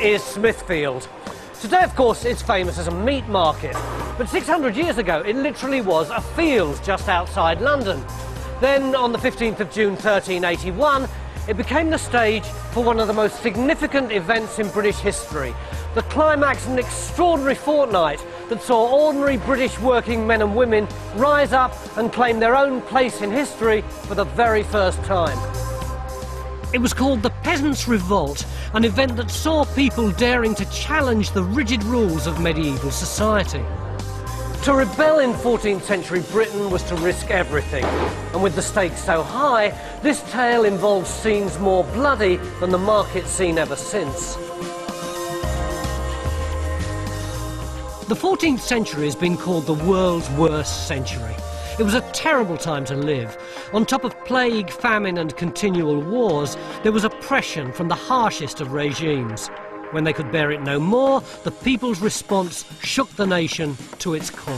is Smithfield. Today, of course, it's famous as a meat market, but 600 years ago it literally was a field just outside London. Then, on the 15th of June 1381, it became the stage for one of the most significant events in British history, the climax of an extraordinary fortnight that saw ordinary British working men and women rise up and claim their own place in history for the very first time. It was called the Peasants Revolt, an event that saw people daring to challenge the rigid rules of medieval society. To rebel in 14th century Britain was to risk everything, and with the stakes so high, this tale involves scenes more bloody than the market scene ever since. The 14th century has been called the world's worst century. It was a terrible time to live. On top of plague, famine and continual wars, there was oppression from the harshest of regimes. When they could bear it no more, the people's response shook the nation to its core.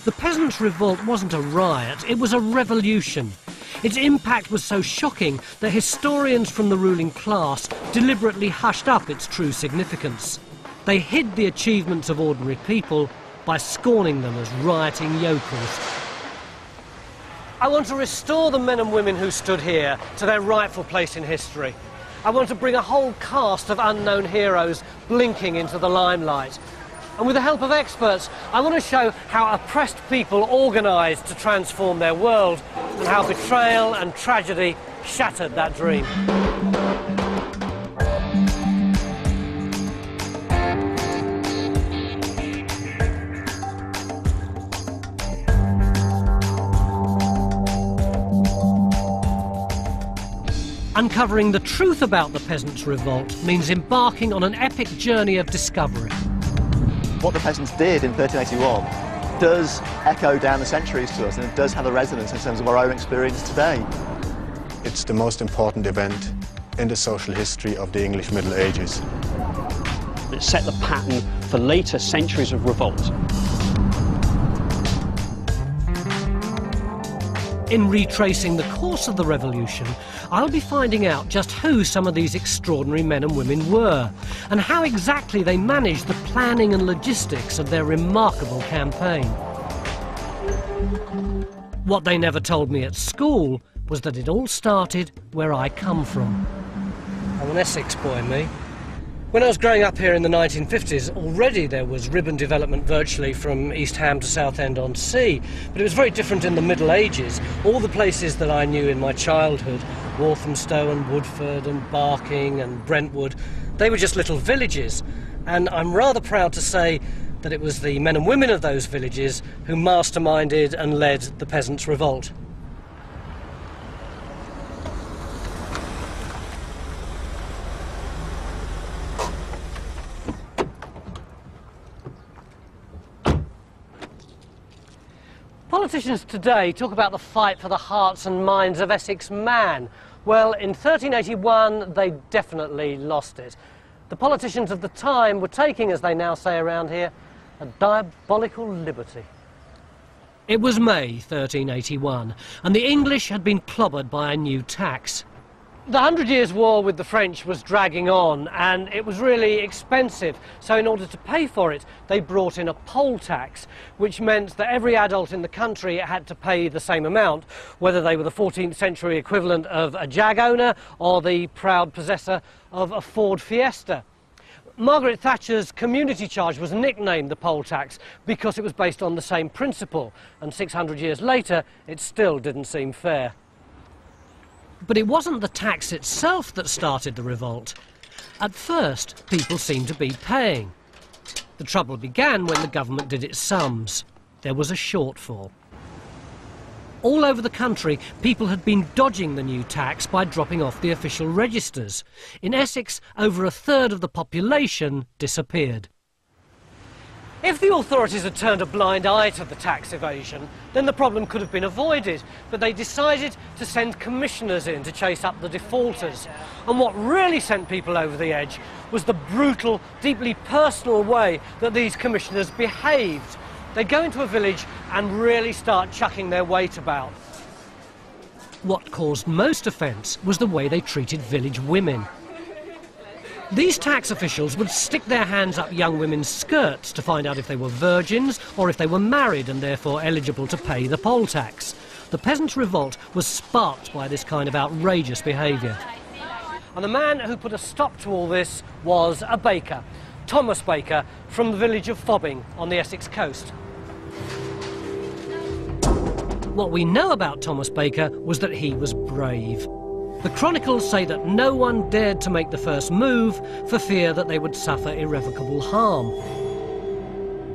The Peasants' Revolt wasn't a riot, it was a revolution. Its impact was so shocking that historians from the ruling class deliberately hushed up its true significance. They hid the achievements of ordinary people by scorning them as rioting yokels. I want to restore the men and women who stood here to their rightful place in history. I want to bring a whole cast of unknown heroes blinking into the limelight. And with the help of experts, I want to show how oppressed people organised to transform their world and how betrayal and tragedy shattered that dream. Uncovering the truth about the Peasants' Revolt means embarking on an epic journey of discovery. What the peasants did in 1381 does echo down the centuries to us, and it does have a resonance in terms of our own experience today. It's the most important event in the social history of the English Middle Ages. It set the pattern for later centuries of revolt. In retracing the course of the revolution, I'll be finding out just who some of these extraordinary men and women were, and how exactly they managed the planning and logistics of their remarkable campaign. What they never told me at school was that it all started where I come from. I'm an Essex boy, me. When I was growing up here in the 1950s, already there was ribbon development virtually from East Ham to Southend-on-Sea, but it was very different in the Middle Ages. All the places that I knew in my childhood, Walthamstow and Woodford and Barking and Brentwood, they were just little villages, and I'm rather proud to say that it was the men and women of those villages who masterminded and led the Peasants' Revolt. Politicians today talk about the fight for the hearts and minds of Essex man. Well, in 1381, they definitely lost it. The politicians of the time were taking, as they now say around here, a diabolical liberty. It was May 1381, and the English had been clobbered by a new tax. The 100 Years' War with the French was dragging on, and it was really expensive. So in order to pay for it, they brought in a poll tax, which meant that every adult in the country had to pay the same amount, whether they were the 14th century equivalent of a jag owner or the proud possessor of a Ford Fiesta. Margaret Thatcher's community charge was nicknamed the poll tax because it was based on the same principle, and 600 years later, it still didn't seem fair. But it wasn't the tax itself that started the revolt. At first, people seemed to be paying. The trouble began when the government did its sums. There was a shortfall. All over the country, people had been dodging the new tax by dropping off the official registers. In Essex, over a third of the population disappeared. If the authorities had turned a blind eye to the tax evasion, then the problem could have been avoided, but they decided to send commissioners in to chase up the defaulters. And what really sent people over the edge was the brutal, deeply personal way that these commissioners behaved. They'd go into a village and really start chucking their weight about. What caused most offence was the way they treated village women. These tax officials would stick their hands up young women's skirts to find out if they were virgins or if they were married and therefore eligible to pay the poll tax. The Peasants Revolt was sparked by this kind of outrageous behaviour. And the man who put a stop to all this was a baker, Thomas Baker, from the village of Fobbing on the Essex coast. What we know about Thomas Baker was that he was brave. The chronicles say that no one dared to make the first move for fear that they would suffer irrevocable harm.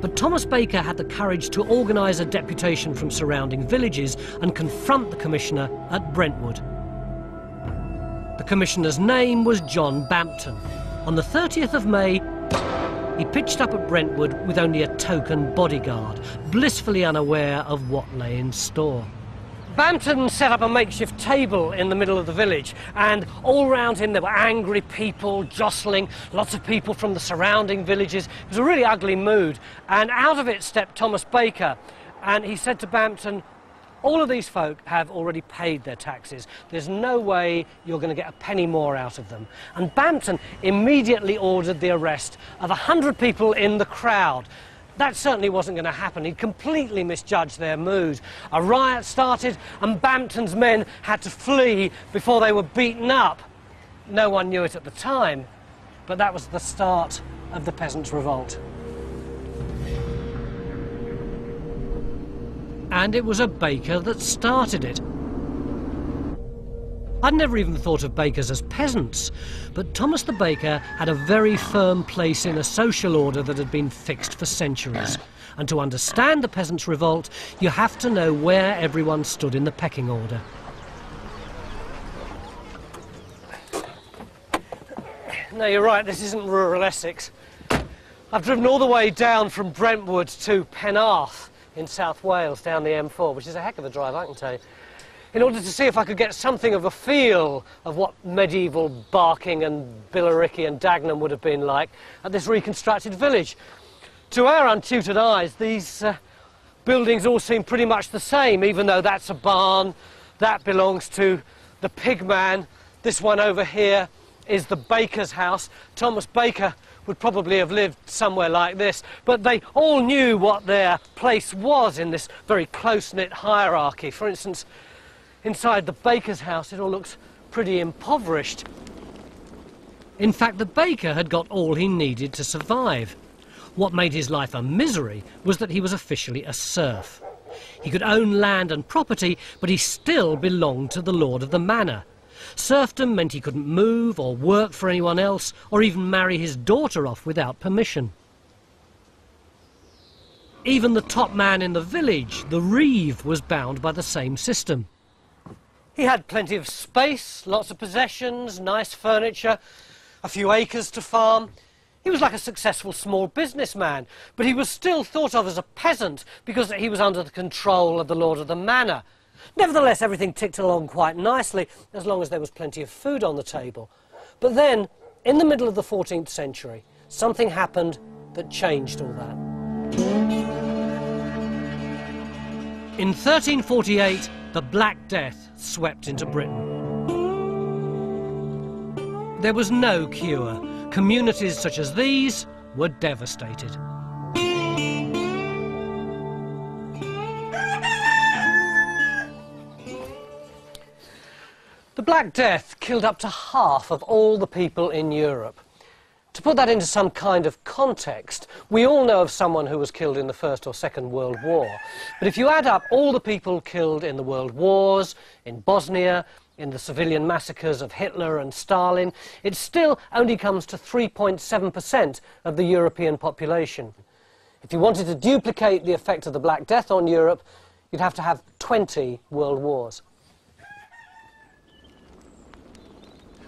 But Thomas Baker had the courage to organise a deputation from surrounding villages and confront the commissioner at Brentwood. The commissioner's name was John Bampton. On the 30th of May, he pitched up at Brentwood with only a token bodyguard, blissfully unaware of what lay in store. Bampton set up a makeshift table in the middle of the village, and all round him there were angry people jostling, lots of people from the surrounding villages. It was a really ugly mood, and out of it stepped Thomas Baker, and he said to Bampton, all of these folk have already paid their taxes. There's no way you're going to get a penny more out of them. And Bampton immediately ordered the arrest of 100 people in the crowd. That certainly wasn't going to happen. He'd completely misjudged their mood. A riot started and Bampton's men had to flee before they were beaten up. No one knew it at the time, but that was the start of the Peasants' Revolt. And it was a baker that started it. I'd never even thought of bakers as peasants, but Thomas the Baker had a very firm place in a social order that had been fixed for centuries. And to understand the Peasants' Revolt, you have to know where everyone stood in the pecking order. No, you're right, this isn't rural Essex. I've driven all the way down from Brentwood to Penarth in South Wales, down the M4, which is a heck of a drive, I can tell you, in order to see if I could get something of a feel of what medieval Barking and Billericay and Dagenham would have been like at this reconstructed village. To our untutored eyes, these buildings all seem pretty much the same, even though that's a barn, that belongs to the pigman, this one over here is the baker's house. Thomas Baker would probably have lived somewhere like this, but they all knew what their place was in this very close-knit hierarchy. For instance, inside the baker's house, it all looks pretty impoverished. In fact, the baker had got all he needed to survive. What made his life a misery was that he was officially a serf. He could own land and property, but he still belonged to the lord of the manor. Serfdom meant he couldn't move or work for anyone else, or even marry his daughter off without permission. Even the top man in the village, the reeve, was bound by the same system. He had plenty of space, lots of possessions, nice furniture, a few acres to farm. He was like a successful small businessman, but he was still thought of as a peasant because he was under the control of the lord of the manor. Nevertheless, everything ticked along quite nicely as long as there was plenty of food on the table. But then, in the middle of the 14th century, something happened that changed all that. In 1348, the Black Death swept into Britain. There was no cure. Communities such as these were devastated. The Black Death killed up to half of all the people in Europe. To put that into some kind of context, we all know of someone who was killed in the First or Second World War. But if you add up all the people killed in the World Wars, in Bosnia, in the civilian massacres of Hitler and Stalin, it still only comes to 3.7% of the European population. If you wanted to duplicate the effect of the Black Death on Europe, you'd have to have 20 world wars.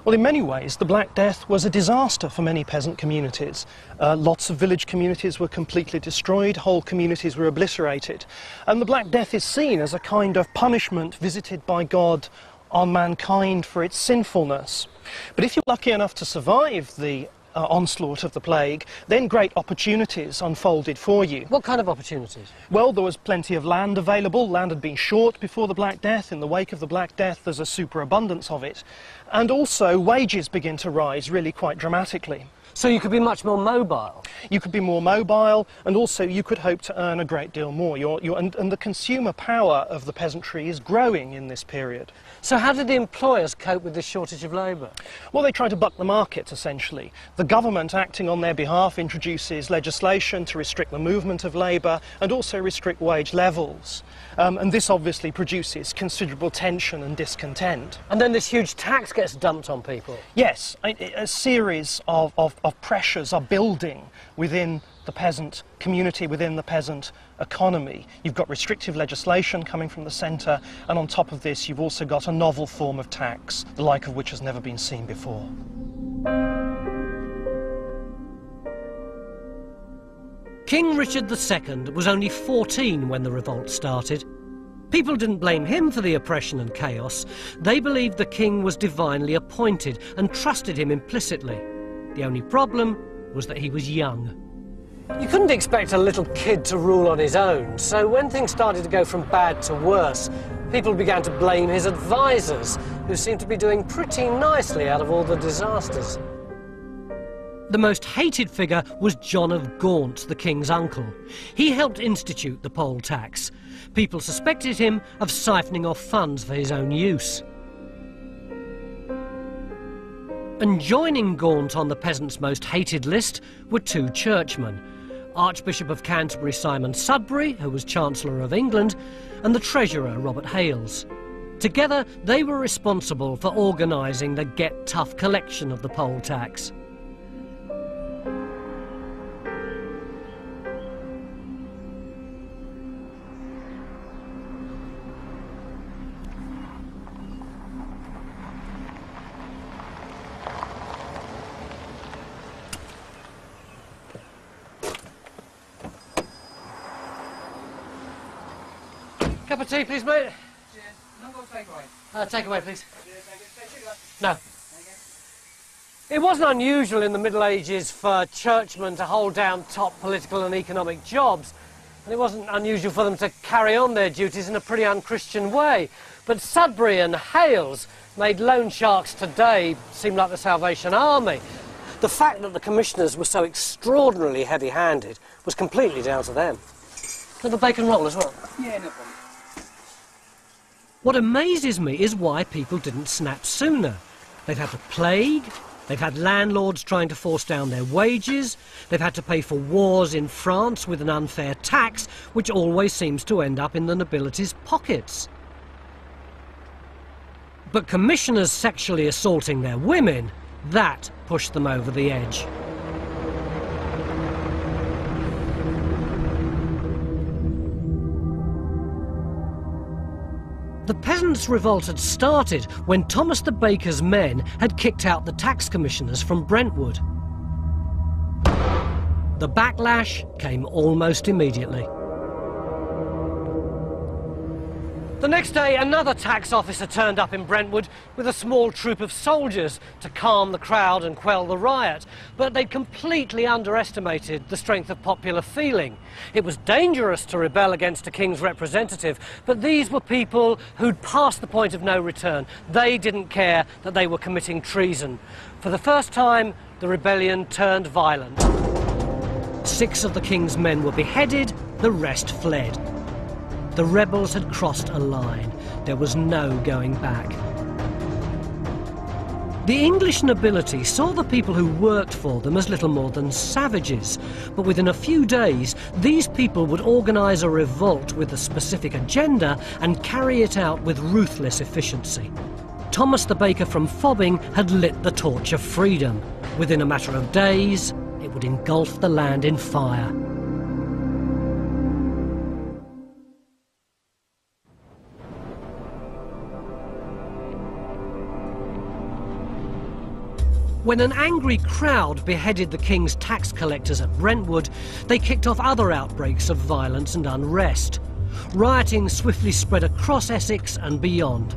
Well, in many ways, the Black Death was a disaster for many peasant communities. Lots of village communities were completely destroyed, whole communities were obliterated. And the Black Death is seen as a kind of punishment visited by God on mankind for its sinfulness. But if you're lucky enough to survive the onslaught of the plague, then great opportunities unfolded for you. What kind of opportunities? Well, there was plenty of land available. Land had been short before the Black Death. In the wake of the Black Death, there's a superabundance of it. And also wages begin to rise really quite dramatically. So you could be much more mobile. You could be more mobile, and also you could hope to earn a great deal more. And the consumer power of the peasantry is growing in this period. So how did the employers cope with this shortage of labour? Well, they try to buck the market, essentially. The government, acting on their behalf, introduces legislation to restrict the movement of labour and also restrict wage levels. And this obviously produces considerable tension and discontent. And then this huge tax gets dumped on people. Yes, a series of pressures are building within the peasant community, within the peasant economy. You've got restrictive legislation coming from the centre, and on top of this you've also got a novel form of tax, the like of which has never been seen before. King Richard II was only 14 when the revolt started. People didn't blame him for the oppression and chaos. They believed the king was divinely appointed and trusted him implicitly. The only problem was that he was young. You couldn't expect a little kid to rule on his own, so when things started to go from bad to worse, people began to blame his advisors, who seemed to be doing pretty nicely out of all the disasters. The most hated figure was John of Gaunt, the king's uncle. He helped institute the poll tax. People suspected him of siphoning off funds for his own use. And joining Gaunt on the peasants' most hated list were two churchmen, Archbishop of Canterbury Simon Sudbury, who was Chancellor of England, and the Treasurer Robert Hales. Together they were responsible for organising the Get Tough collection of the poll tax. Cup of tea, please, mate. Cheers. No more takeaway. Takeaway, please. No. It wasn't unusual in the Middle Ages for churchmen to hold down top political and economic jobs, and it wasn't unusual for them to carry on their duties in a pretty unchristian way. But Sudbury and Hales made loan sharks today seem like the Salvation Army. The fact that the commissioners were so extraordinarily heavy-handed was completely down to them. Little bacon roll as well? Yeah, no problem. What amazes me is why people didn't snap sooner. They've had the plague, they've had landlords trying to force down their wages, they've had to pay for wars in France with an unfair tax, which always seems to end up in the nobility's pockets. But commissioners sexually assaulting their women, that pushed them over the edge. The Peasants Revolt had started when Thomas the Baker's men had kicked out the tax commissioners from Brentwood. The backlash came almost immediately. The next day, another tax officer turned up in Brentwood with a small troop of soldiers to calm the crowd and quell the riot. But they'd completely underestimated the strength of popular feeling. It was dangerous to rebel against a king's representative, but these were people who'd passed the point of no return. They didn't care that they were committing treason. For the first time, the rebellion turned violent. 6 of the king's men were beheaded, the rest fled. The rebels had crossed a line. There was no going back. The English nobility saw the people who worked for them as little more than savages, but within a few days, these people would organise a revolt with a specific agenda and carry it out with ruthless efficiency. Thomas the Baker from Fobbing had lit the torch of freedom. Within a matter of days, it would engulf the land in fire. When an angry crowd beheaded the king's tax collectors at Brentwood, they kicked off other outbreaks of violence and unrest. Rioting swiftly spread across Essex and beyond.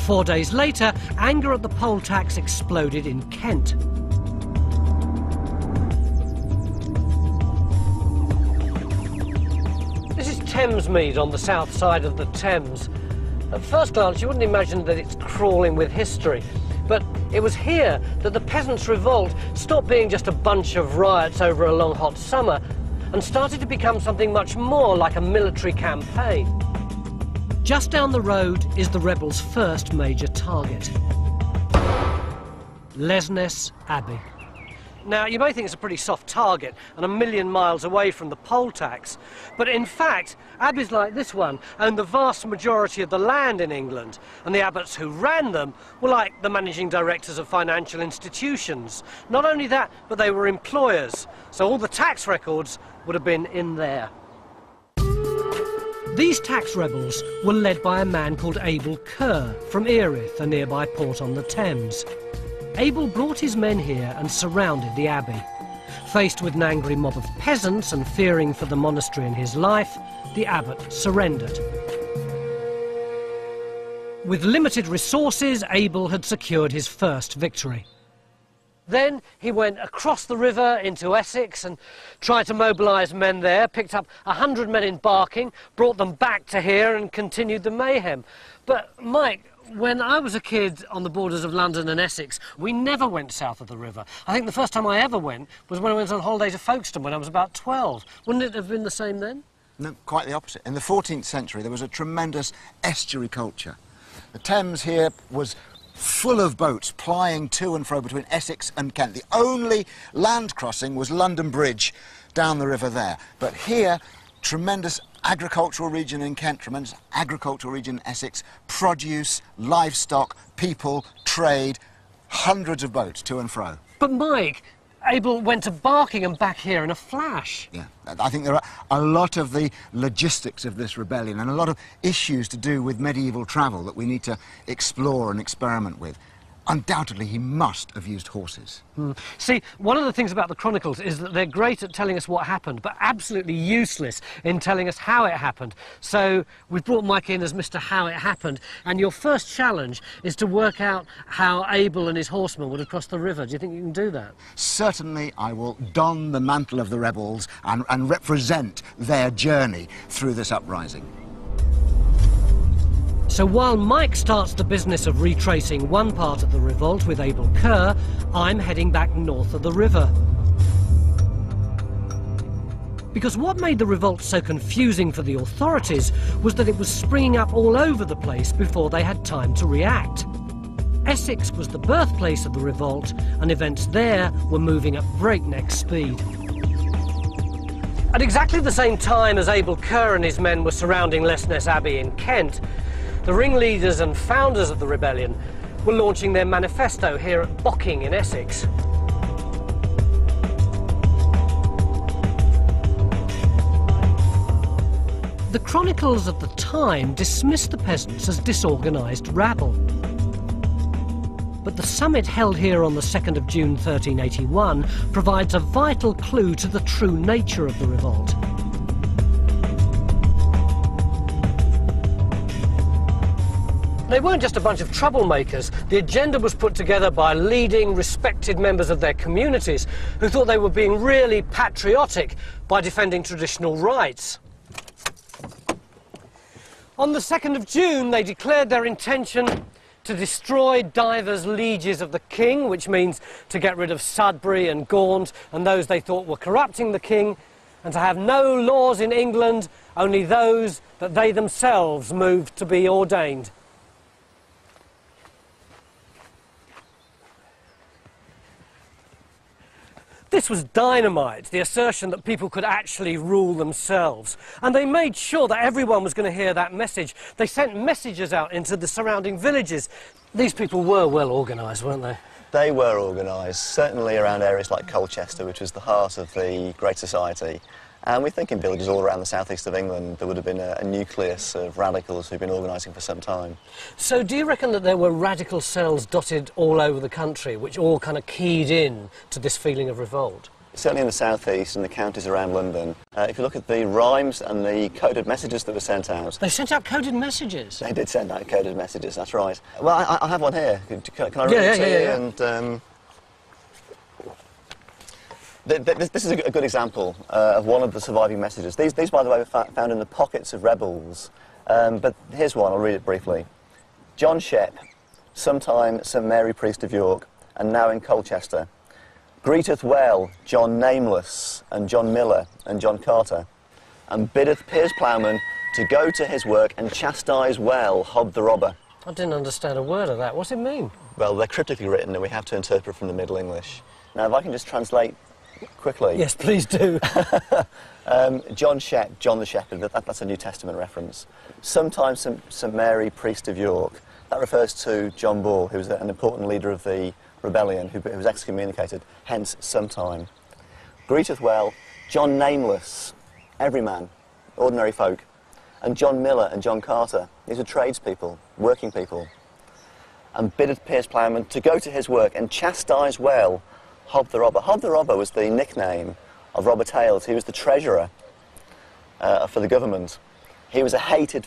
4 days later, anger at the poll tax exploded in Kent. This is Thamesmead on the south side of the Thames. At first glance, you wouldn't imagine that it's crawling with history. But it was here that the Peasants Revolt stopped being just a bunch of riots over a long hot summer and started to become something much more like a military campaign. Just down the road is the rebels' first major target, Lesnes Abbey. Now, you may think it's a pretty soft target and 1,000,000 miles away from the poll tax, but in fact, abbeys like this one owned the vast majority of the land in England, and the abbots who ran them were like the managing directors of financial institutions. Not only that, but they were employers, so all the tax records would have been in there. These tax rebels were led by a man called Abel Kerr from Erith, a nearby port on the Thames. Abel brought his men here and surrounded the abbey. Faced with an angry mob of peasants and fearing for the monastery and his life, the abbot surrendered. With limited resources, Abel had secured his first victory. Then he went across the river into Essex and tried to mobilise men there, picked up 100 men in Barking, brought them back to here and continued the mayhem. But, Mike, when I was a kid on the borders of London and Essex, we never went south of the river. I think the first time I ever went was when I went on holiday to Folkestone when I was about 12. Wouldn't it have been the same then? No, quite the opposite. In the 14th century, there was a tremendous estuary culture. The Thames here was full of boats plying to and fro between Essex and Kent. The only land crossing was London Bridge down the river there. But here, tremendous agricultural region in Kent, tremendous agricultural region in Essex, produce, livestock, people, trade, hundreds of boats to and fro. But Mike, Abel went to Barking and back here in a flash. Yeah, I think there are a lot of the logistics of this rebellion and a lot of issues to do with medieval travel that we need to explore and experiment with. Undoubtedly, he must have used horses. See, one of the things about the Chronicles is that they're great at telling us what happened, but absolutely useless in telling us how it happened. So we've brought Mike in as Mr. How It Happened, and your first challenge is to work out how Abel and his horsemen would have crossed the river. Do you think you can do that? Certainly, I will don the mantle of the rebels and represent their journey through this uprising. So while Mike starts the business of retracing one part of the revolt with Abel Kerr, I'm heading back north of the river. Because what made the revolt so confusing for the authorities was that it was springing up all over the place before they had time to react. Essex was the birthplace of the revolt, and events there were moving at breakneck speed. At exactly the same time as Abel Kerr and his men were surrounding Lesnes Abbey in Kent, the ringleaders and founders of the rebellion were launching their manifesto here at Bocking in Essex. The chronicles of the time dismissed the peasants as disorganised rabble. But the summit held here on the 2nd of June 1381 provides a vital clue to the true nature of the revolt. They weren't just a bunch of troublemakers. The agenda was put together by leading, respected members of their communities who thought they were being really patriotic by defending traditional rights. On the 2nd of June, they declared their intention to destroy divers lieges of the king, which means to get rid of Sudbury and Gaunt and those they thought were corrupting the king, and to have no laws in England, only those that they themselves moved to be ordained. This was dynamite, the assertion that people could actually rule themselves. And they made sure that everyone was going to hear that message. They sent messages out into the surrounding villages. These people were well organised, weren't they? They were organised, certainly around areas like Colchester, which was the heart of the Great Society. And we think in villages all around the southeast of England there would have been a nucleus of radicals who've been organising for some time. So do you reckon that there were radical cells dotted all over the country which all kind of keyed in to this feeling of revolt? Certainly in the southeast and the counties around London. If you look at the rhymes and the coded messages that were sent out... They sent out coded messages? They did send out coded messages, that's right. Well, I have one here. Can I read it to you? Yeah. And, this is a good example of one of the surviving messages. These, by the way, were found in the pockets of rebels But here's one, I'll read it briefly. John Shep, sometime St Mary Priest of York, and now in Colchester, greeteth well John Nameless, and John Miller, and John Carter, and biddeth Piers Plowman to go to his work and chastise well Hob the robber. I didn't understand a word of that. What's it mean? Well, they're cryptically written and we have to interpret from the Middle English. Now, if I can just translate quickly. Yes, please do. John Shep, John the Shepherd, that's a New Testament reference. Sometimes St Mary, Priest of York, that refers to John Ball, who was an important leader of the rebellion, who was excommunicated, hence sometime. Greeteth well John Nameless, everyman, ordinary folk, and John Miller and John Carter, these are tradespeople, working people. And biddeth Piers Plowman to go to his work and chastise well Hob the robber. Hob the robber was the nickname of Robert Hales. He was the treasurer for the government. He was a hated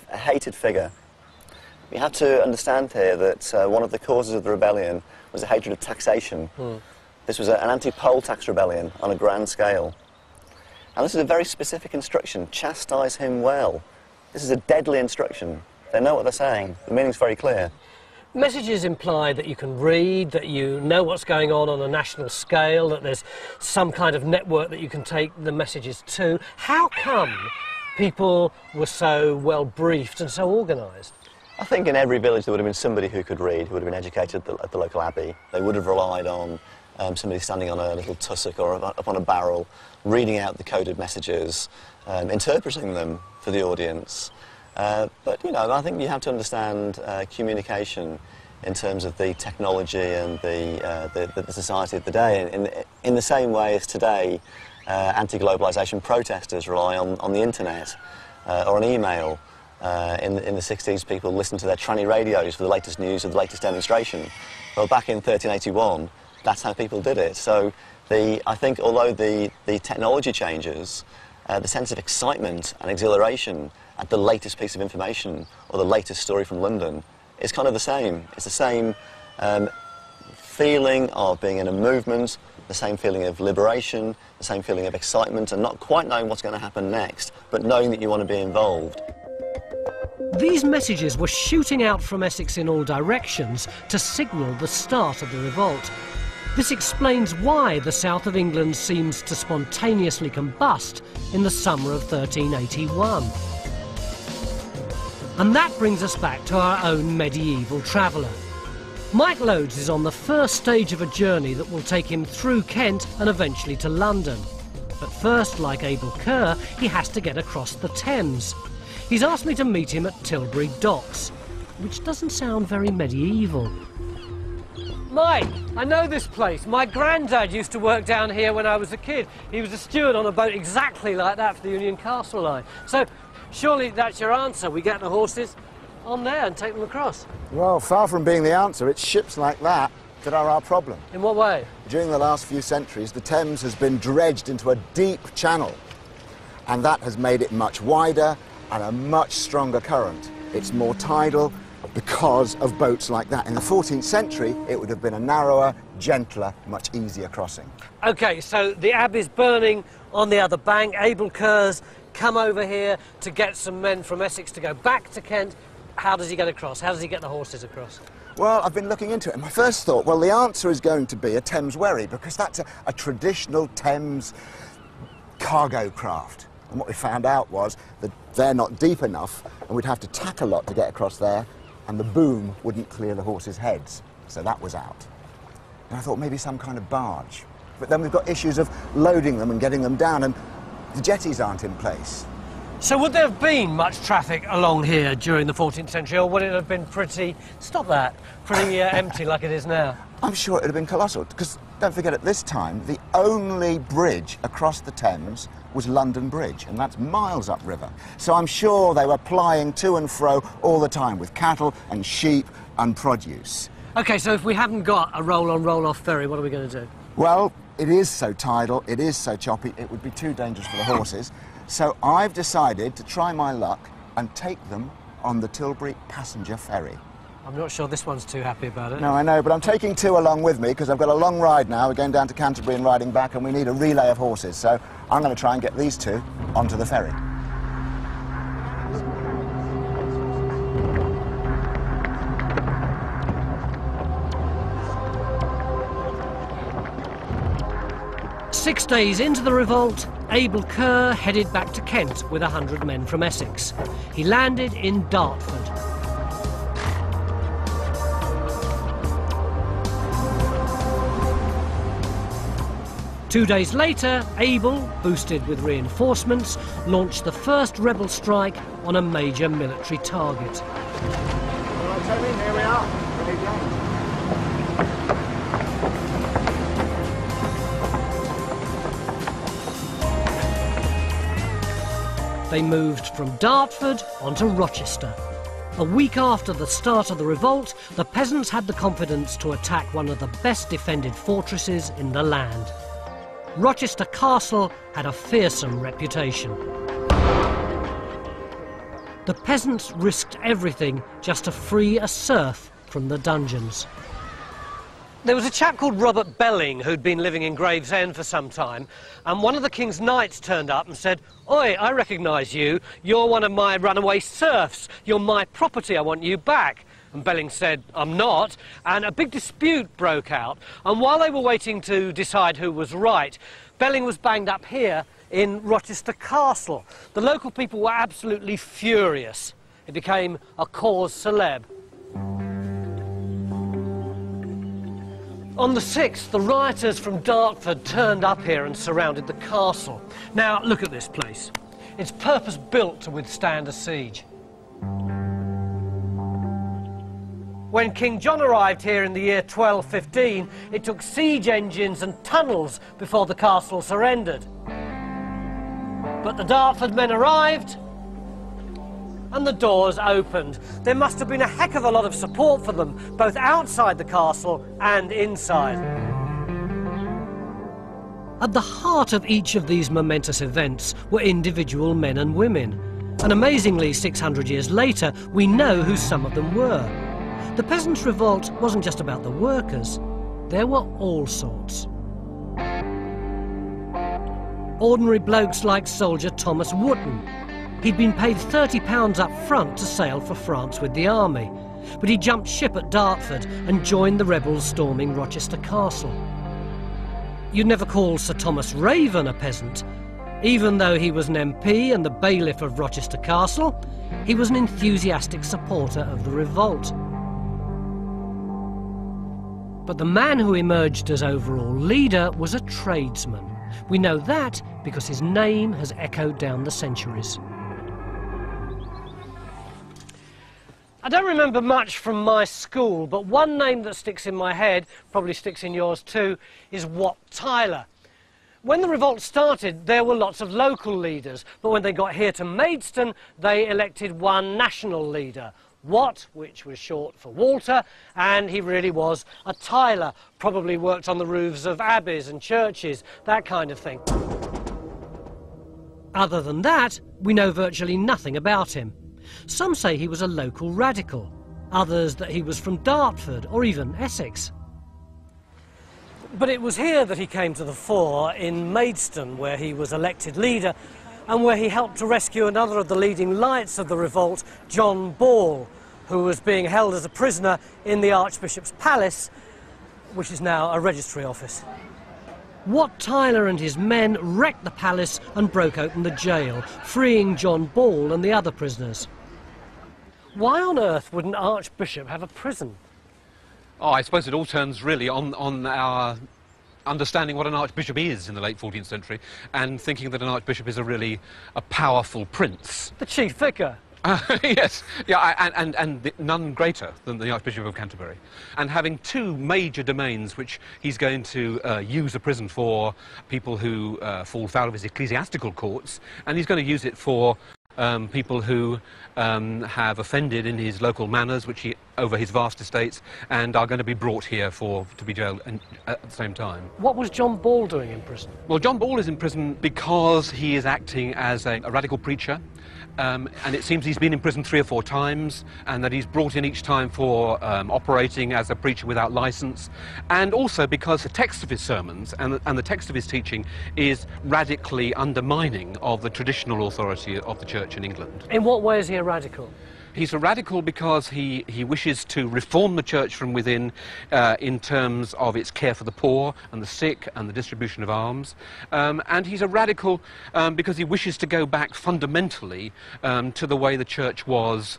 figure. You have to understand here that one of the causes of the rebellion was a hatred of taxation. This was an anti-poll tax rebellion on a grand scale. And this is a very specific instruction, chastise him well. This is a deadly instruction. They know what they're saying. The meaning's very clear. Messages imply that you can read, that you know what's going on a national scale, that there's some kind of network that you can take the messages to. How come people were so well briefed and so organised? I think in every village there would have been somebody who could read, who would have been educated at the local abbey. They would have relied on somebody standing on a little tussock or up on a barrel, reading out the coded messages, interpreting them for the audience. But, you know, I think you have to understand communication in terms of the technology and the society of the day. In the same way as today, anti-globalisation protesters rely on the internet or on email. In the 60s, people listened to their tranny radios for the latest news of the latest demonstration. Well, back in 1381, that's how people did it. So I think although the technology changes, the sense of excitement and exhilaration at the latest piece of information or the latest story from London is kind of the same. It's the same feeling of being in a movement, the same feeling of liberation, the same feeling of excitement and not quite knowing what's going to happen next, but knowing that you want to be involved. These messages were shooting out from Essex in all directions to signal the start of the revolt. This explains why the south of England seems to spontaneously combust in the summer of 1381. And that brings us back to our own medieval traveller. Mike Loads is on the first stage of a journey that will take him through Kent and eventually to London. But first, like Abel Kerr, he has to get across the Thames. He's asked me to meet him at Tilbury Docks, which doesn't sound very medieval. Mike, I know this place. My granddad used to work down here when I was a kid. He was a steward on a boat exactly like that for the Union Castle line. So, surely that's your answer. We get the horses on there and take them across. Well, far from being the answer, it's ships like that that are our problem. In what way? During the last few centuries, the Thames has been dredged into a deep channel, and that has made it much wider and a much stronger current. It's more tidal because of boats like that. In the 14th century, it would have been a narrower, gentler, much easier crossing. OK, so the Abbey's burning on the other bank. Abel Kerr's come over here to get some men from Essex to go back to Kent. How does he get across? How does he get the horses across? Well, I've been looking into it, and my first thought, well, the answer is going to be a Thames wherry, because that's a traditional Thames cargo craft. And what we found out was that they're not deep enough, and we'd have to tack a lot to get across there, and the boom wouldn't clear the horses' heads. So that was out. And I thought maybe some kind of barge. But then we've got issues of loading them and getting them down, and the jetties aren't in place. So would there have been much traffic along here during the 14th century, or would it have been pretty, pretty empty like it is now? I'm sure it would have been colossal, because don't forget, at this time, the only bridge across the Thames was London Bridge, and that's miles upriver. So I'm sure they were plying to and fro all the time with cattle and sheep and produce. OK, so if we haven't got a roll-on, roll-off ferry, what are we going to do? Well, it is so tidal, it is so choppy, it would be too dangerous for the horses. So I've decided to try my luck and take them on the Tilbury passenger ferry. I'm not sure this one's too happy about it. No, I know, but I'm taking two along with me because I've got a long ride now. We're going down to Canterbury and riding back, and we need a relay of horses. So I'm going to try and get these two onto the ferry. 6 days into the revolt, Abel Kerr headed back to Kent with 100 men from Essex. He landed in Dartford. Two days later, Abel, boosted with reinforcements, launched the first rebel strike on a major military target. All right, Tony, here we are. Ready to go. They moved from Dartford onto Rochester. A week after the start of the revolt, the peasants had the confidence to attack one of the best defended fortresses in the land. Rochester Castle had a fearsome reputation. The peasants risked everything just to free a serf from the dungeons. There was a chap called Robert Belling who'd been living in Gravesend for some time, and one of the king's knights turned up and said, "Oi, I recognise you. You're one of my runaway serfs. You're my property. I want you back." And Belling said, "I'm not," and a big dispute broke out. And while they were waiting to decide who was right, Belling was banged up here in Rochester Castle. The local people were absolutely furious. It became a cause célèbre. On the 6th, the rioters from Dartford turned up here and surrounded the castle. Now, look at this place. It's purpose-built to withstand a siege. When King John arrived here in the year 1215, it took siege engines and tunnels before the castle surrendered. But the Dartford men arrived, and the doors opened. There must have been a heck of a lot of support for them, both outside the castle and inside. At the heart of each of these momentous events were individual men and women. And amazingly, 600 years later, we know who some of them were. The Peasants Revolt wasn't just about the workers. There were all sorts. Ordinary blokes like soldier Thomas Wootton. He'd been paid £30 up front to sail for France with the army, but he jumped ship at Dartford and joined the rebels storming Rochester Castle. You'd never call Sir Thomas Raven a peasant. Even though he was an MP and the bailiff of Rochester Castle, he was an enthusiastic supporter of the revolt. But the man who emerged as overall leader was a tradesman. We know that because his name has echoed down the centuries. I don't remember much from my school, but one name that sticks in my head, probably sticks in yours too, is Wat Tyler. When the revolt started, there were lots of local leaders, but when they got here to Maidstone, they elected one national leader, Wat, which was short for Walter, and he really was a Tyler, probably worked on the roofs of abbeys and churches, that kind of thing. Other than that, we know virtually nothing about him. Some say he was a local radical, others that he was from Dartford or even Essex. But it was here that he came to the fore, in Maidstone, where he was elected leader and where he helped to rescue another of the leading lights of the revolt, John Ball, who was being held as a prisoner in the Archbishop's Palace, which is now a registry office. Wat Tyler and his men wrecked the palace and broke open the jail, freeing John Ball and the other prisoners. Why on earth would an archbishop have a prison? Oh, I suppose it all turns really on our understanding what an archbishop is in the late 14th century and thinking that an archbishop is a powerful prince. The chief vicar. Yes, yeah, and none greater than the Archbishop of Canterbury. And having two major domains which he's going to use a prison for people who fall foul of his ecclesiastical courts, and he's going to use it for people who have offended in his local manors, over his vast estates, and are going to be brought here to be jailed at the same time. What was John Ball doing in prison? Well, John Ball is in prison because he is acting as a radical preacher. And it seems he's been in prison 3 or 4 times, and that he's brought in each time for operating as a preacher without licence, and also because the text of his sermons and the text of his teaching is radically undermining of the traditional authority of the Church in England. In what way is he a radical? He's a radical because he wishes to reform the church from within in terms of its care for the poor and the sick and the distribution of alms. And he's a radical because he wishes to go back fundamentally to the way the church was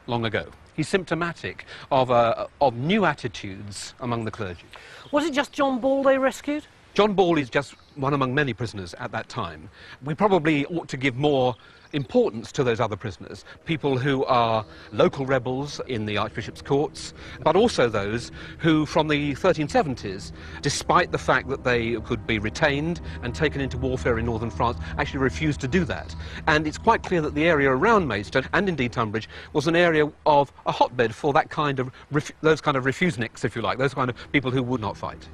long ago. He's symptomatic of new attitudes among the clergy. Was it just John Ball they rescued? John Ball is just one among many prisoners at that time. We probably ought to give more importance to those other prisoners, people who are local rebels in the Archbishop's courts, but also those who from the 1370s, despite the fact that they could be retained and taken into warfare in northern France, actually refused to do that. And it's quite clear that the area around Maidstone, and indeed Tunbridge, was an area of a hotbed for that kind of those kind of refuseniks, if you like, those kind of people who would not fight.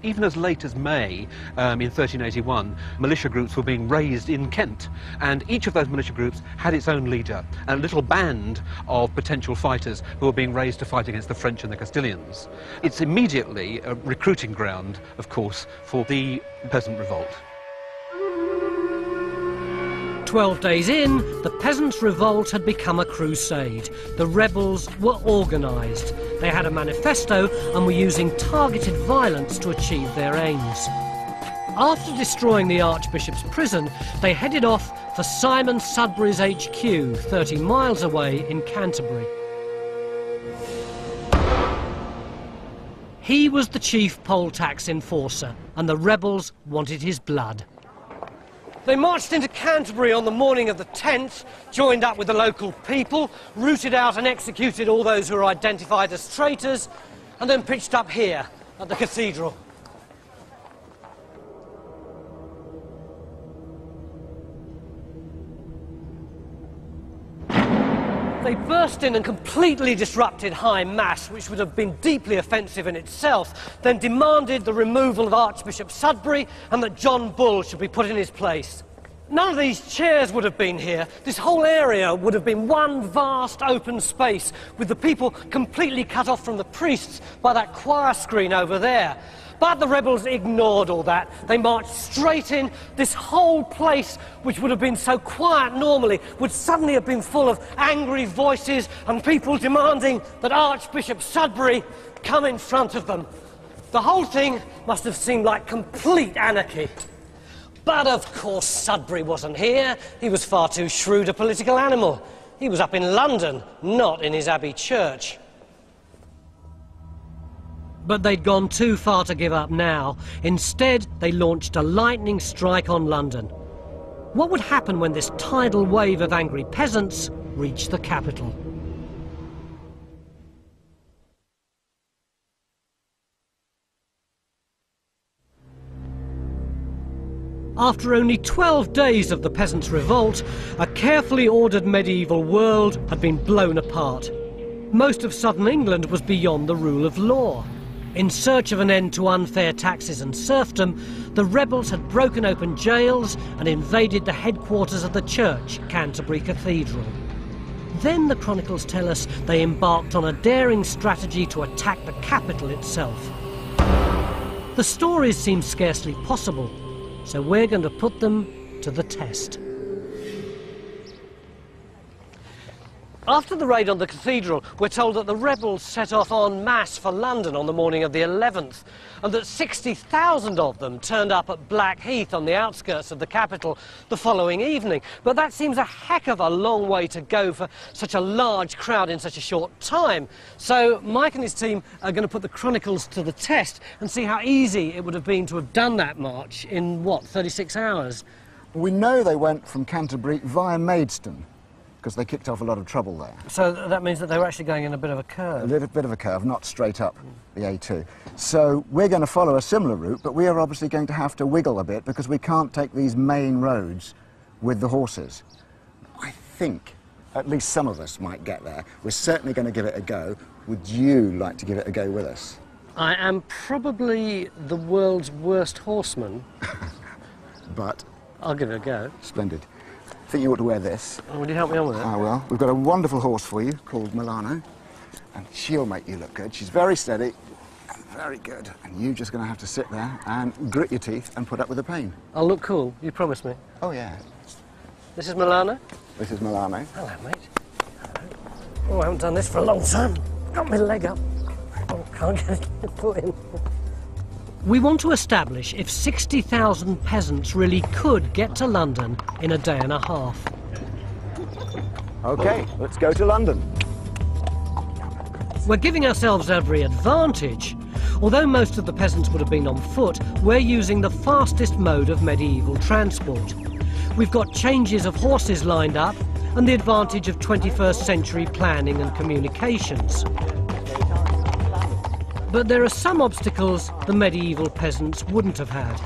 Even as late as May in 1381, militia groups were being raised in Kent, and each of those militia groups had its own leader, and a little band of potential fighters who were being raised to fight against the French and the Castilians. It's immediately a recruiting ground, of course, for the Peasant Revolt. 12 days in, the Peasants' Revolt had become a crusade. The rebels were organised. They had a manifesto and were using targeted violence to achieve their aims. After destroying the Archbishop's prison, they headed off for Simon Sudbury's HQ, 30 miles away in Canterbury. He was the chief poll tax enforcer, and the rebels wanted his blood. They marched into Canterbury on the morning of the 10th, joined up with the local people, rooted out and executed all those who were identified as traitors, and then pitched up here at the cathedral. They burst in and completely disrupted High Mass, which would have been deeply offensive in itself, then demanded the removal of Archbishop Sudbury and that John Bull should be put in his place. None of these chairs would have been here. This whole area would have been one vast open space, with the people completely cut off from the priests by that choir screen over there. But the rebels ignored all that. They marched straight in. This whole place, which would have been so quiet normally, would suddenly have been full of angry voices and people demanding that Archbishop Sudbury come in front of them. The whole thing must have seemed like complete anarchy. But of course Sudbury wasn't here. He was far too shrewd a political animal. He was up in London, not in his abbey church. But they'd gone too far to give up now. Instead, they launched a lightning strike on London. What would happen when this tidal wave of angry peasants reached the capital? After only 12 days of the Peasants' Revolt, a carefully ordered medieval world had been blown apart. Most of southern England was beyond the rule of law. In search of an end to unfair taxes and serfdom, the rebels had broken open jails and invaded the headquarters of the church, Canterbury Cathedral. Then the chronicles tell us they embarked on a daring strategy to attack the capital itself. The stories seem scarcely possible, so we're going to put them to the test. After the raid on the cathedral, we're told that the rebels set off en masse for London on the morning of the 11th, and that 60,000 of them turned up at Blackheath on the outskirts of the capital the following evening. But that seems a heck of a long way to go for such a large crowd in such a short time. So Mike and his team are going to put the chronicles to the test and see how easy it would have been to have done that march in, what, 36 hours? We know they went from Canterbury via Maidstone, because they kicked off a lot of trouble there. So that means that they were actually going in a bit of a curve. A little bit of a curve, not straight up the A2. So we're going to follow a similar route, but we are obviously going to have to wiggle a bit because we can't take these main roads with the horses. I think at least some of us might get there. We're certainly going to give it a go. Would you like to give it a go with us? I am probably the world's worst horseman. But I'll give it a go. Splendid. I think you ought to wear this. Oh, will you help me on with it? I will. We've got a wonderful horse for you called Milano, and she'll make you look good. She's very steady and very good. And you're just going to have to sit there and grit your teeth and put up with the pain. I'll look cool, you promise me. Oh, yeah. This is Milano? This is Milano. Hello, mate. Hello. Oh, I haven't done this for a long time. Got my leg up. Oh, can't get it put in. We want to establish if 60,000 peasants really could get to London in a day and a half. OK, let's go to London. We're giving ourselves every advantage. Although most of the peasants would have been on foot, we're using the fastest mode of medieval transport. We've got changes of horses lined up and the advantage of 21st century planning and communications. But there are some obstacles the medieval peasants wouldn't have had.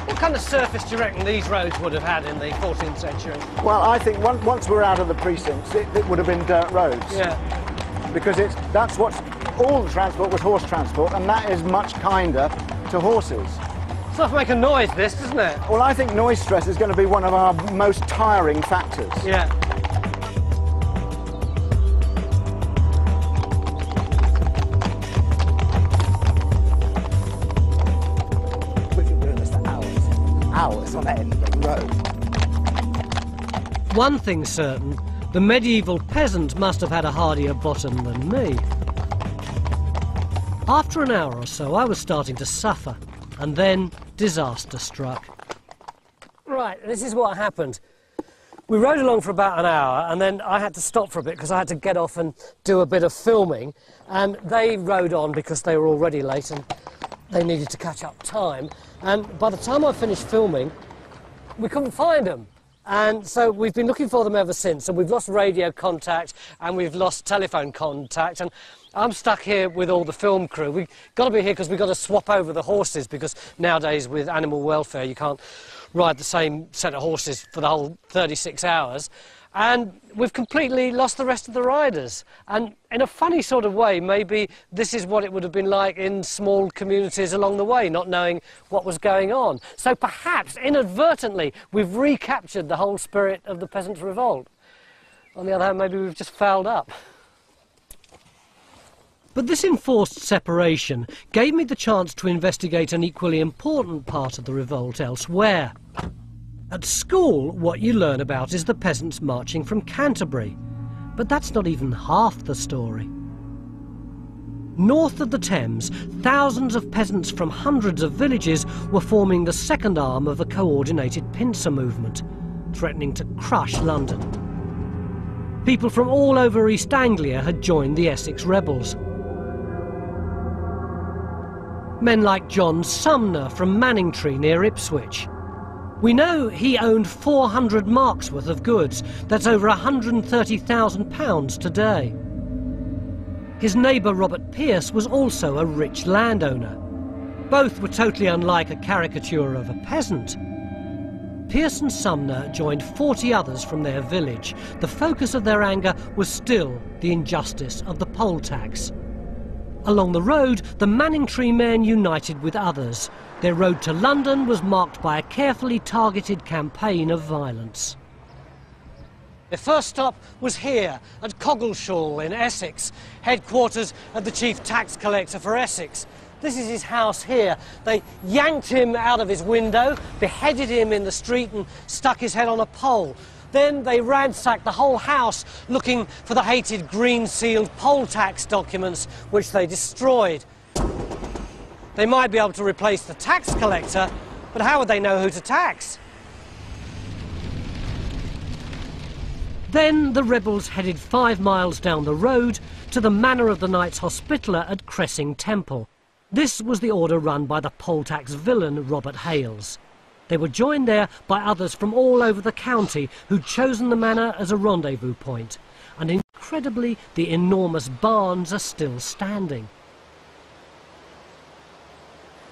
What kind of surface do you reckon these roads would have had in the 14th century? Well, I think once we're out of the precincts, it would have been dirt roads. Yeah. Because that's what's... all the transport was horse transport, and that is much kinder to horses. It's not to make a noise, this, doesn't it? Well, I think noise stress is going to be one of our most tiring factors. Yeah. We've been doing this for hours on end of the road. One thing's certain, the medieval peasant must have had a hardier bottom than me. After an hour or so, I was starting to suffer, and then disaster struck. Right, this is what happened. We rode along for about an hour, and then I had to stop for a bit because I had to get off and do a bit of filming, and they rode on because they were already late and they needed to catch up time. And by the time I finished filming, we couldn't find them. And so we've been looking for them ever since, and we've lost radio contact and we've lost telephone contact, and I'm stuck here with all the film crew. We've got to be here because we've got to swap over the horses, because nowadays with animal welfare you can't ride the same set of horses for the whole 36 hours. And we've completely lost the rest of the riders. And in a funny sort of way, maybe this is what it would have been like in small communities along the way, not knowing what was going on. So perhaps, inadvertently, we've recaptured the whole spirit of the Peasants Revolt. On the other hand, maybe we've just fouled up. But this enforced separation gave me the chance to investigate an equally important part of the revolt elsewhere. At school, what you learn about is the peasants marching from Canterbury. But that's not even half the story. North of the Thames, thousands of peasants from hundreds of villages were forming the second arm of a coordinated pincer movement, threatening to crush London. People from all over East Anglia had joined the Essex rebels. Men like John Sumner from Manningtree near Ipswich. We know he owned 400 marks worth of goods. That's over £130,000 today. His neighbour Robert Pierce was also a rich landowner. Both were totally unlike a caricature of a peasant. Pierce and Sumner joined 40 others from their village. The focus of their anger was still the injustice of the poll tax. Along the road, the Manningtree men united with others. Their road to London was marked by a carefully targeted campaign of violence. Their first stop was here, at Coggleshall in Essex, headquarters of the chief tax collector for Essex. This is his house here. They yanked him out of his window, beheaded him in the street and stuck his head on a pole. Then they ransacked the whole house looking for the hated green-sealed poll tax documents, which they destroyed. They might be able to replace the tax collector, but how would they know who to tax? Then the rebels headed 5 miles down the road to the Manor of the Knights Hospitaller at Cressing Temple. This was the order run by the poll tax villain Robert Hales. They were joined there by others from all over the county who'd chosen the manor as a rendezvous point. And incredibly, the enormous barns are still standing.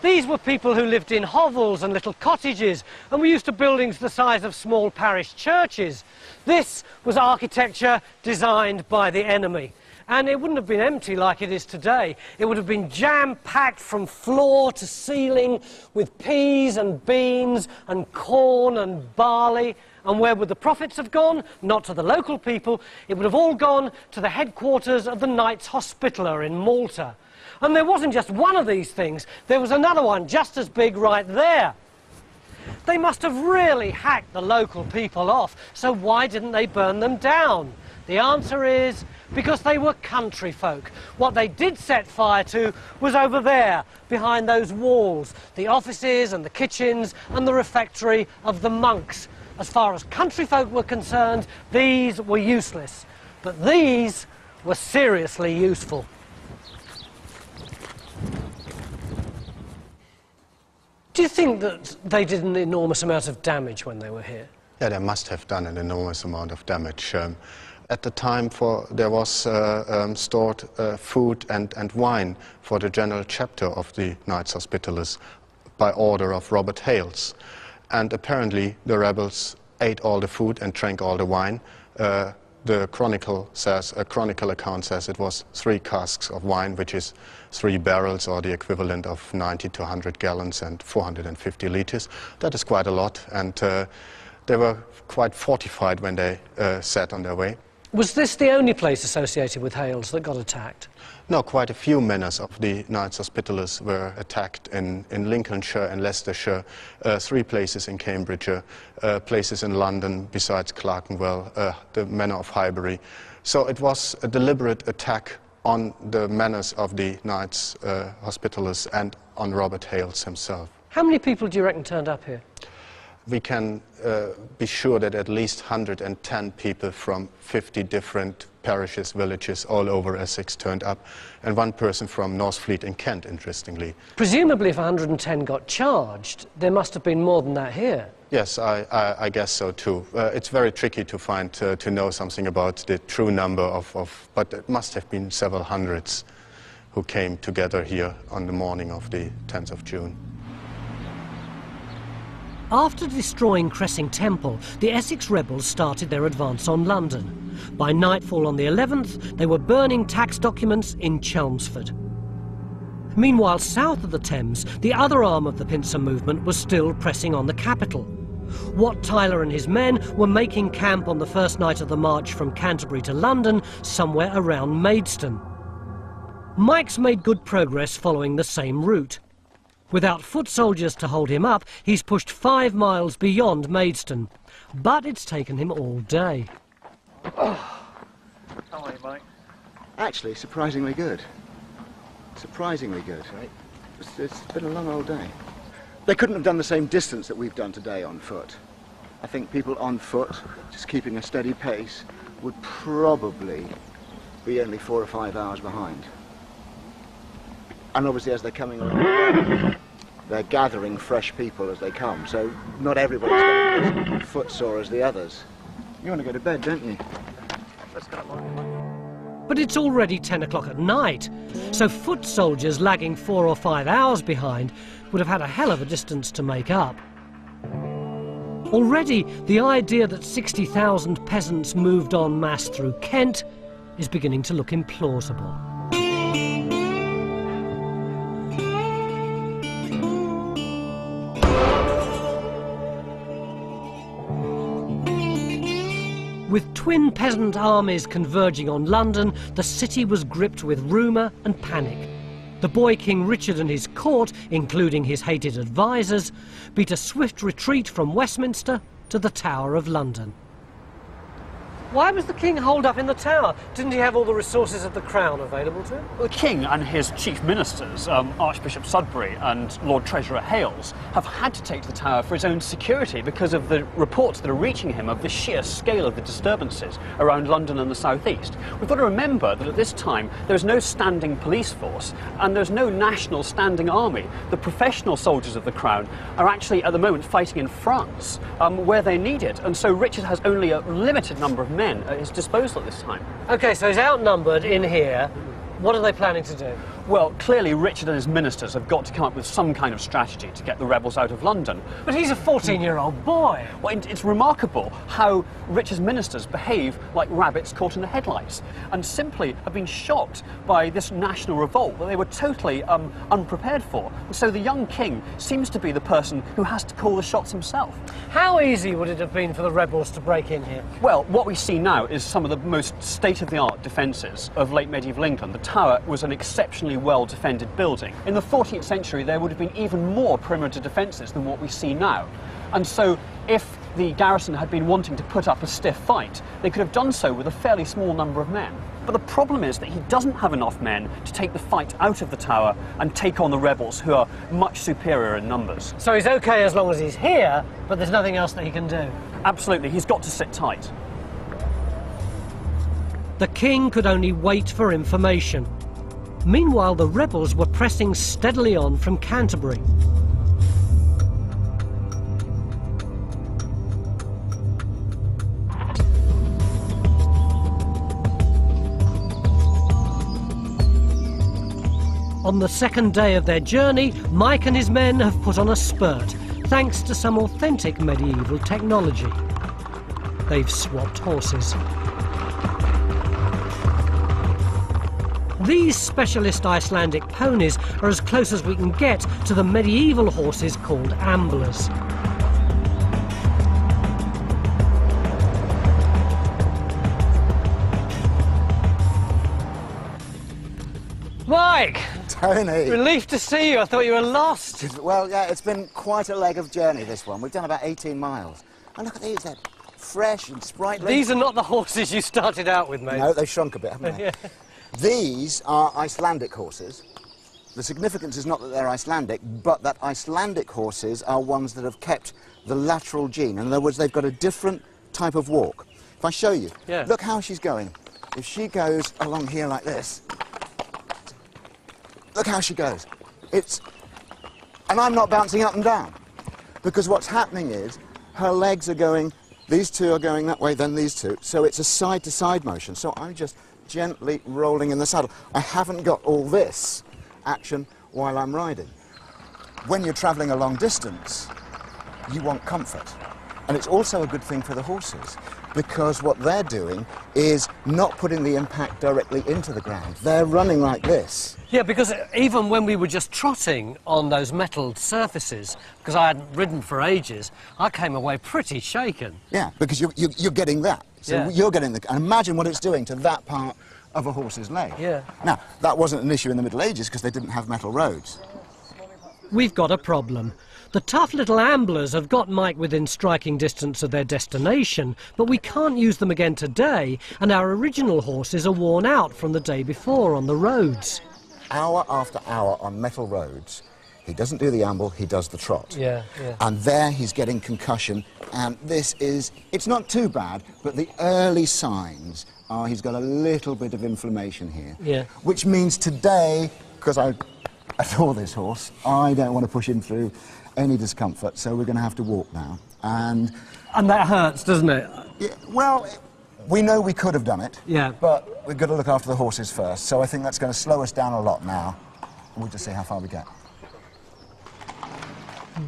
These were people who lived in hovels and little cottages, and were used to buildings the size of small parish churches. This was architecture designed by the enemy. And it wouldn't have been empty like it is today. It would have been jam-packed from floor to ceiling with peas and beans and corn and barley. And where would the profits have gone? Not to the local people. It would have all gone to the headquarters of the Knights Hospitaller in Malta. And there wasn't just one of these things. There was another one just as big right there. They must have really hacked the local people off. So why didn't they burn them down? The answer is because they were country folk. What they did set fire to was over there, behind those walls, the offices and the kitchens and the refectory of the monks. As far as country folk were concerned, these were useless. But these were seriously useful. Do you think that they did an enormous amount of damage when they were here? Yeah, they must have done an enormous amount of damage. At the time, there was stored food and wine for the general chapter of the Knights Hospitallers by order of Robert Hales. And apparently the rebels ate all the food and drank all the wine. The chronicle account says it was 3 casks of wine, which is 3 barrels, or the equivalent of 90 to 100 gallons and 450 liters. That is quite a lot, and they were quite fortified when they set on their way. Was this the only place associated with Hales that got attacked? No, quite a few manors of the Knights Hospitallers were attacked in Lincolnshire and Leicestershire, 3 places in Cambridgeshire, places in London besides Clerkenwell, the manor of Highbury. So it was a deliberate attack on the manors of the Knights Hospitallers and on Robert Hales himself. How many people do you reckon turned up here? We can be sure that at least 110 people from 50 different parishes, villages all over Essex turned up, and 1 person from Northfleet in Kent, interestingly. Presumably if 110 got charged, there must have been more than that here. Yes, I guess so too. It's very tricky to find, to know something about the true number but it must have been several hundreds who came together here on the morning of the 10th of June. After destroying Cressing Temple, the Essex rebels started their advance on London. By nightfall on the 11th, they were burning tax documents in Chelmsford. Meanwhile, south of the Thames, the other arm of the pincer movement was still pressing on the capital. Wat Tyler and his men were making camp on the first night of the march from Canterbury to London, somewhere around Maidstone. Mike's made good progress following the same route. Without foot soldiers to hold him up, he's pushed 5 miles beyond Maidstone. But it's taken him all day. How are you, Mike? Actually, surprisingly good. Surprisingly good. Right. It's been a long old day. They couldn't have done the same distance that we've done today on foot. I think people on foot, just keeping a steady pace, would probably be only 4 or 5 hours behind. And obviously as they're coming along, they're gathering fresh people as they come, so not everybody's getting as footsore as the others. You want to go to bed, don't you? Let's go along. But it's already 10 o'clock at night, so foot soldiers lagging 4 or 5 hours behind would have had a hell of a distance to make up. Already, the idea that 60,000 peasants moved en masse through Kent is beginning to look implausible. With twin peasant armies converging on London, the city was gripped with rumour and panic. The boy King Richard and his court, including his hated advisers, beat a swift retreat from Westminster to the Tower of London. Why was the king holed up in the Tower? Didn't he have all the resources of the Crown available to him? The king and his chief ministers, Archbishop Sudbury and Lord Treasurer Hales, have had to take to the Tower for his own security because of the reports that are reaching him of the sheer scale of the disturbances around London and the southeast. We've got to remember that at this time there's no standing police force and there's no national standing army. The professional soldiers of the Crown are actually at the moment fighting in France, where they need it, and so Richard has only a limited number of men at his disposal at this time. OK, so he's outnumbered in here. What are they planning to do? Well, clearly Richard and his ministers have got to come up with some kind of strategy to get the rebels out of London. But he's a 14-year-old boy. Well, it's remarkable how Richard's ministers behave like rabbits caught in the headlights and simply have been shocked by this national revolt that they were totally unprepared for. And so the young king seems to be the person who has to call the shots himself. How easy would it have been for the rebels to break in here? Well, what we see now is some of the most state-of-the-art defences of late medieval England. The Tower was an exceptionally well-defended building. In the 14th century, there would have been even more perimeter defences than what we see now. And so if the garrison had been wanting to put up a stiff fight, they could have done so with a fairly small number of men. But the problem is that he doesn't have enough men to take the fight out of the tower and take on the rebels, who are much superior in numbers. So he's okay as long as he's here, but there's nothing else that he can do? Absolutely, he's got to sit tight. The king could only wait for information. Meanwhile, the rebels were pressing steadily on from Canterbury. On the second day of their journey, Mike and his men have put on a spurt, thanks to some authentic medieval technology. They've swapped horses. These specialist Icelandic ponies are as close as we can get to the medieval horses called amblers. Mike! Tony! Relief to see you. I thought you were lost. Well, yeah, it's been quite a leg of journey, this one. We've done about 18 miles. And look at these, they're fresh and sprightly. These are not the horses you started out with, mate. No, they've shrunk a bit, haven't they? Yeah. These are Icelandic horses. The significance is not that they're Icelandic, but that Icelandic horses are ones that have kept the lateral gene. In other words, they've got a different type of walk. If I show you, yeah. Look how she's going. If she goes along here like this, look how she goes. And I'm not bouncing up and down, because what's happening is her legs are going, these two are going that way, then these two, so it's a side-to-side motion. So I'm just gently rolling in the saddle. I haven't got all this action while I'm riding. When you're travelling a long distance, you want comfort. And it's also a good thing for the horses, because what they're doing is not putting the impact directly into the ground. They're running like this. Yeah, because even when we were just trotting on those metal surfaces, because I hadn't ridden for ages, I came away pretty shaken. Yeah, because you're getting that. So yeah. You're getting the... And imagine what it's doing to that part of a horse's leg. Yeah. Now, that wasn't an issue in the Middle Ages because they didn't have metal roads. We've got a problem. The tough little amblers have got Mike within striking distance of their destination, but we can't use them again today, and our original horses are worn out from the day before on the roads. Hour after hour on metal roads, he doesn't do the amble, he does the trot. Yeah, yeah. And there he's getting concussion, and this is, it's not too bad, but the early signs are he's got a little bit of inflammation here. Yeah. Which means today, because I adore this horse, I don't want to push him through any discomfort, so we're going to have to walk now. And that hurts, doesn't it? Yeah, well, we know we could have done it, yeah, but we've got to look after the horses first, so I think that's going to slow us down a lot now. We'll just see how far we get.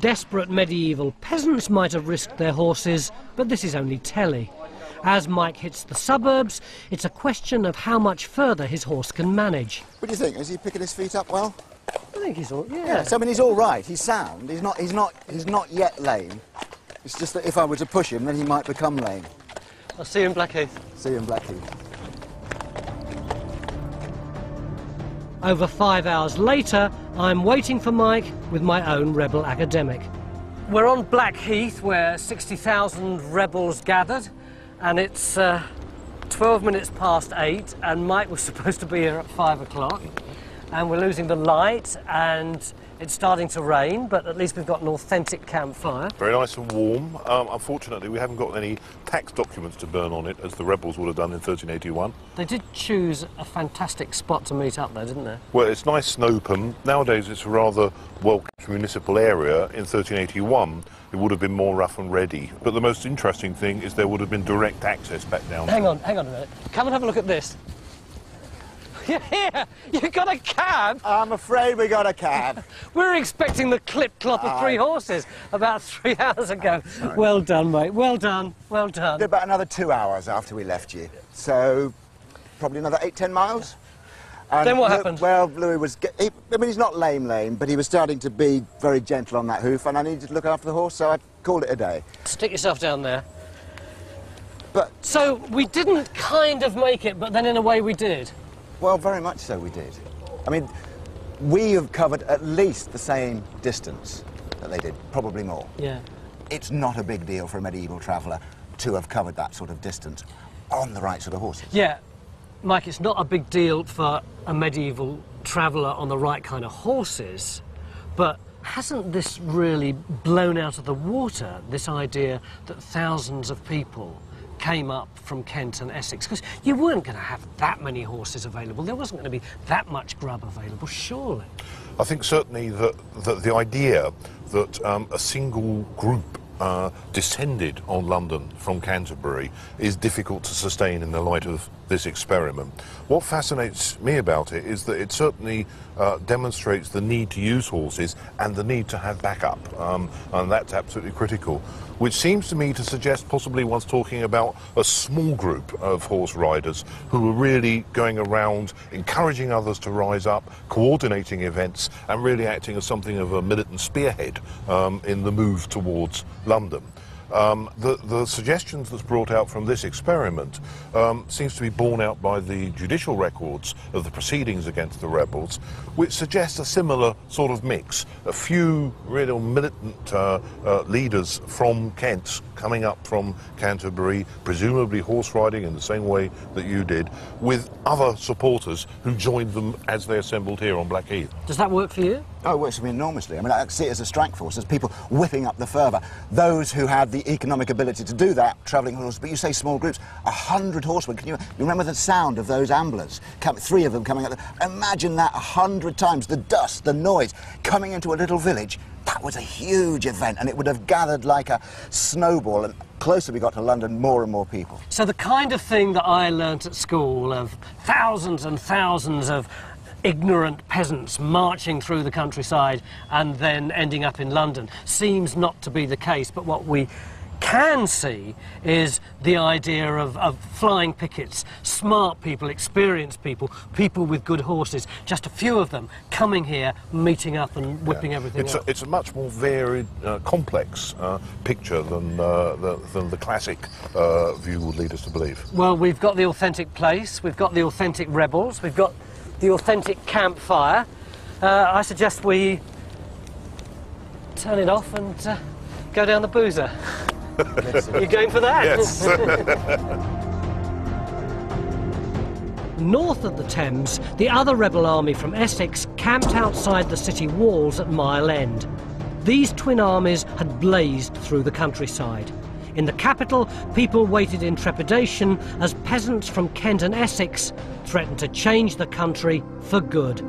Desperate medieval peasants might have risked their horses, but this is only telly. As Mike hits the suburbs, it's a question of how much further his horse can manage. What do you think? Is he picking his feet up well? I think he's all, yeah. Yeah, so I mean, he's all right. He's sound. He's not yet lame. It's just that if I were to push him, then he might become lame. I'll see you in Blackheath. See you in Blackheath. Over 5 hours later, I'm waiting for Mike with my own rebel academic. We're on Blackheath, where 60,000 rebels gathered, and it's 12 minutes past 8, and Mike was supposed to be here at 5 o'clock. And we're losing the light, and it's starting to rain, but at least we've got an authentic campfire. Very nice and warm. Unfortunately, we haven't got any tax documents to burn on it, as the rebels would have done in 1381. They did choose a fantastic spot to meet up there, didn't they? Well, it's nice Snowpen. Nowadays, it's a rather well-kept municipal area. In 1381, it would have been more rough and ready. But the most interesting thing is there would have been direct access back down. Hang on a minute. Come and have a look at this. You're here! You got a cab? I'm afraid we got a cab. We were expecting the clip-clop of 3 horses about 3 hours ago. Well done, mate. Well done. Well done. About another 2 hours after we left you. So, probably another 8-10 miles. And then what happened? Well, Louis was... I mean, he's not lame, but he was starting to be very gentle on that hoof, and I needed to look after the horse, so I called it a day. Stick yourself down there. But... So, we didn't kind of make it, but then in a way we did. Well, very much so we did. I mean, we have covered at least the same distance that they did, probably more. Yeah. it's not a big deal for a medieval traveller to have covered that sort of distance on the right sort of horses. Yeah, Mike, it's not a big deal for a medieval traveller on the right kind of horses, but hasn't this really blown out of the water, this idea that thousands of people came up from Kent and Essex? Because you weren't going to have that many horses available. There wasn't going to be that much grub available, surely. I think certainly that the idea that a single group descended on London from Canterbury is difficult to sustain in the light of this experiment. What fascinates me about it is that it certainly demonstrates the need to use horses and the need to have backup, and that's absolutely critical, which seems to me to suggest possibly one's talking about a small group of horse riders who were really going around encouraging others to rise up, coordinating events, and really acting as something of a militant spearhead in the move towards London. The suggestions that's brought out from this experiment seems to be borne out by the judicial records of the proceedings against the rebels, which suggests a similar sort of mix. A few real militant leaders from Kent coming up from Canterbury, presumably horse riding in the same way that you did, with other supporters who joined them as they assembled here on Blackheath. Does that work for you? Oh, it works for me enormously. I mean, I see it as a strike force, as people whipping up the fervour. Those who had the economic ability to do that, travelling horses, but you say small groups, 100 horsemen. Can you remember the sound of those amblers? 3 of them coming up. Imagine that 100 times, the dust, the noise, coming into a little village. That was a huge event, and it would have gathered like a snowball, and closer we got to London, more and more people. So the kind of thing that I learnt at school, of thousands and thousands of ignorant peasants marching through the countryside and then ending up in London, seems not to be the case. But what we can see is the idea of flying pickets, smart people, experienced people, people with good horses, just a few of them coming here, meeting up and whipping everything up. It's a much more varied, complex picture than the classic view would lead us to believe. Well, we've got the authentic place, we've got the authentic rebels, we've got the authentic campfire. I suggest we turn it off and go down the boozer. You going for that? Yes. North of the Thames, the other rebel army from Essex camped outside the city walls at Mile End. These twin armies had blazed through the countryside. In the capital, people waited in trepidation as peasants from Kent and Essex threatened to change the country for good.